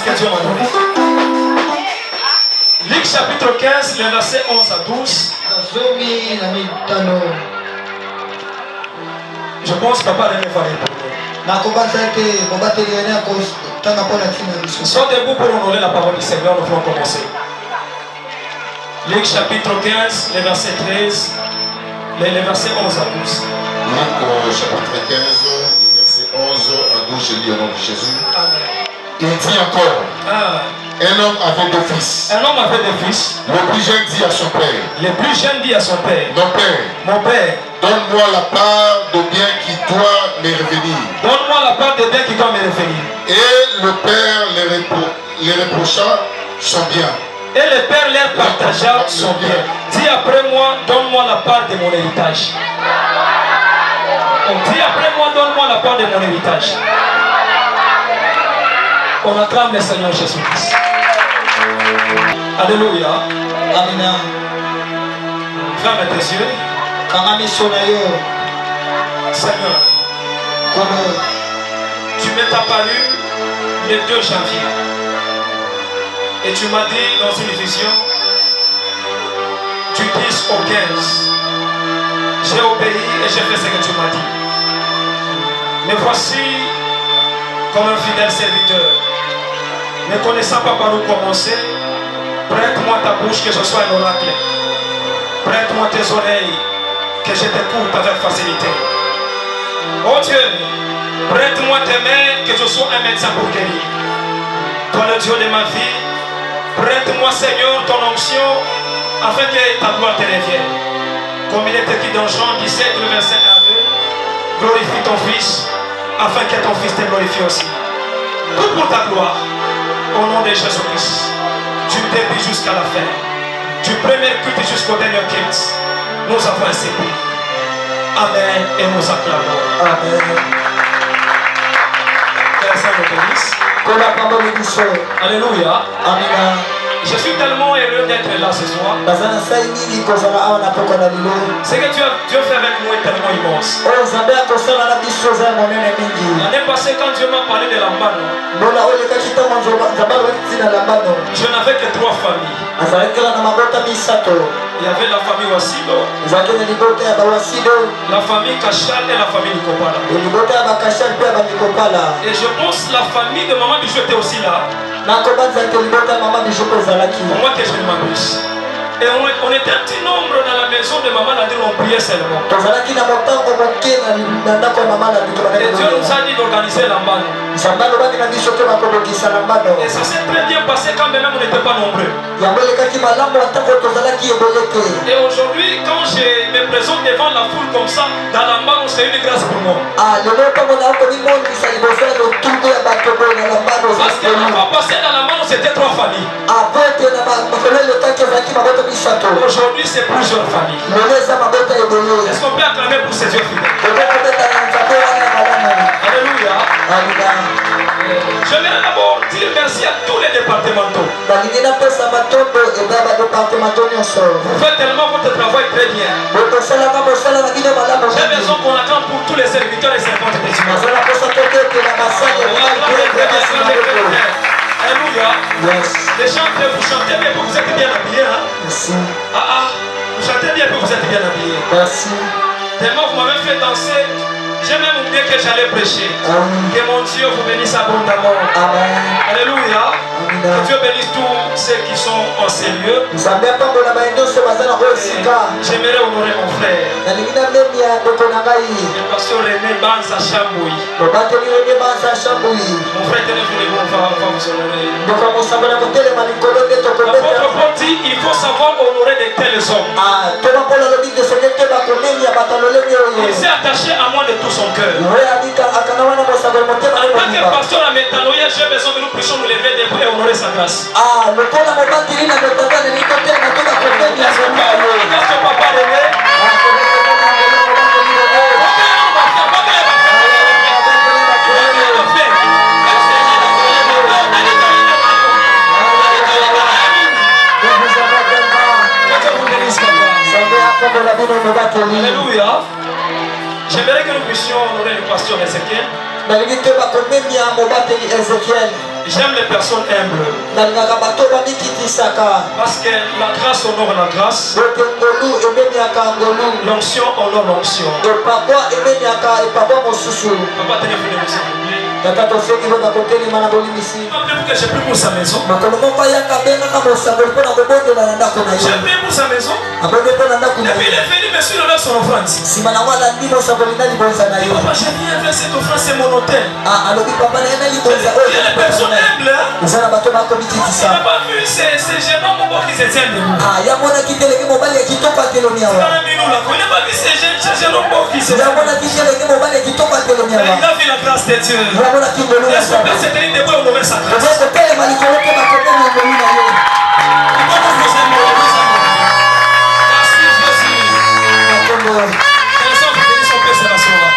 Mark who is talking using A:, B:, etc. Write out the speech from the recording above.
A: que Dieu m'a donné. Luc chapitre 15, les versets 11 à 12. Je pense que papa René va répondre. Sois debout pour honorer la parole du Seigneur, nous pouvons commencer. Luc chapitre 15, les versets 13, les versets 11 à 12.
B: Luc chapitre 15, les versets 11 à 12, je lis au nom de Jésus.
A: Amen.
B: Il dit encore, un homme avait deux fils.
A: Un homme avait deux fils.
B: Le plus jeune dit à son père,
A: Le plus jeune dit à son père,
B: Mon père, donne-moi la part de bien qui doit me revenir.
A: Donne-moi la part de bien qui doit me revenir.
B: Et le père les reprocha son bien.
A: Et le père leur partagea son bien. Dis après moi, donne-moi la part de mon héritage. Dis après moi, donne-moi la part de mon héritage. On acclame le Seigneur Jésus-Christ. Alléluia.
C: Amen.
A: Ferme tes yeux. Seigneur, tu m'es apparu le 2 janvier. Et tu m'as dit dans une vision, tu dis au 15. J'ai obéi et j'ai fait ce que tu m'as dit. Mais voici comme un fidèle serviteur. Ne connaissant pas par où commencer, prête-moi ta bouche que je sois un oracle. Prête-moi tes oreilles que je t'écoute avec facilité. Oh Dieu, prête-moi tes mains que je sois un médecin pour guérir. Toi le Dieu de ma vie, prête-moi Seigneur ton onction afin que ta gloire te revienne. Comme il est écrit dans Jean 17, le verset 1 à 2, glorifie ton Fils afin que ton Fils te glorifie aussi. Tout pour ta gloire. Au nom de Jésus-Christ, du début jusqu'à la fin, du premier culte jusqu'au dernier culte, nous avons ainsi prié. Amen et nous acclamons. Amen. Que la Sainte nous bénisse. Alléluia. Amen. Je suis tellement heureux d'être là ce soir. Ce que Dieu fait avec nous est tellement immense. L'année passée, quand Dieu m'a parlé de Lambano, je n'avais que 3 familles. Il y avait la famille Wassido, la famille Kachal et la famille Nikopala. Et je pense que la famille de Maman Bijou était aussi là. Pour moi que je ne m'abuse. Et on était un petit nombre dans la maison de Maman Nadir, on priait seulement. Et Dieu nous a dit d'organiser l'ambano. Et ça s'est très bien passé quand même on n'était pas nombreux. Et aujourd'hui, quand je me présente devant la foule comme ça, dans l'ambano, c'est une grâce pour moi. Parce que la fois passée dans l'ambano, c'était 3 familles. Aujourd'hui, c'est plusieurs familles. Est-ce qu'on peut acclamer pour ces yeux fidèles? Alléluia. J'aimerais d'abord dire merci à tous les départementaux. Vous faites tellement votre travail très bien. J'ai besoin qu'on acclame pour tous les serviteurs et servantes de Dieu. Alléluia. Yes. Les chanteurs, vous chantez bien, vous êtes bien habillés. Hein? Merci. Vous chantez bien, vous êtes bien habillés. Merci. Tellement vous m'avez fait danser. J'ai même oublié que j'allais prêcher. Que mon Dieu vous bénisse abondamment. Amen. Alléluia. Que Dieu bénisse tous ceux qui sont en ces lieux. J'aimerais honorer mon frère. Le pasteur René Banza Chamboui. Mon frère tenez vous on va vous honorer. L'apôtre Paul dit il faut savoir honorer de tels hommes. Il s'est attaché à moi de tout son cœur. En tant que pasteur à Métanoïa, j'ai besoin que nous puissions nous lever des bras et honorer sa grâce. Est-ce que papa René? Alléluia. J'aimerais que nous puissions honorer le pasteur Ezekiel. J'aime les personnes humbles. Parce que la grâce honore la grâce. L'onction honore l'onction. Papa, téléphonez-moi s'il vous plaît. Rappelez-vous que j'ai pris pour sa maison. J'ai pris pour sa maison. Et puis il est venu me suivre dans son offrande. Papa, j'ai bien fait cette offrande, c'est mon hôtel. Il y a les personnes humbles. Il n'a pas vu ces jeunes hommes qui se tiennent debout. Il n'a pas vu ces jeunes hommes qui se tiennent debout. Il a vu la grâce de Dieu. Est-ce qu'on peut se tenir debout et honorer sa grâce? Merci Jésus. Les hommes qui bénissent son Père, c'est la soirée.